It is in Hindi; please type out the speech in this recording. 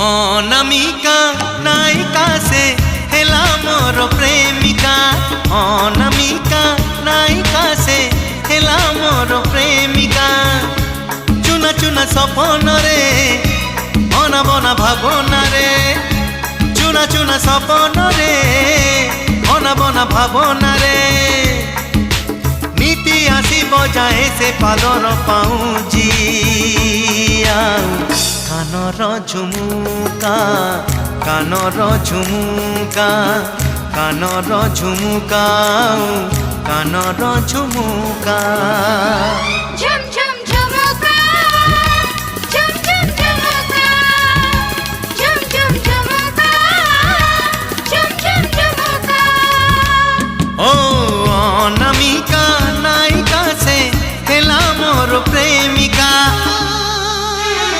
अनामिका नायिका से हेला मोर प्रेमिका। अनामिका नायिका से हेला मोर प्रेमिका। चुना चुना सपन रे बना बना भावना रे। चुना चुना सपन रे बना बना भावना रे। नीति आसी बजाए से पालर पाऊजी कानर झुमुका कानर झुमुका कानर झुमुका कानर झुमुका।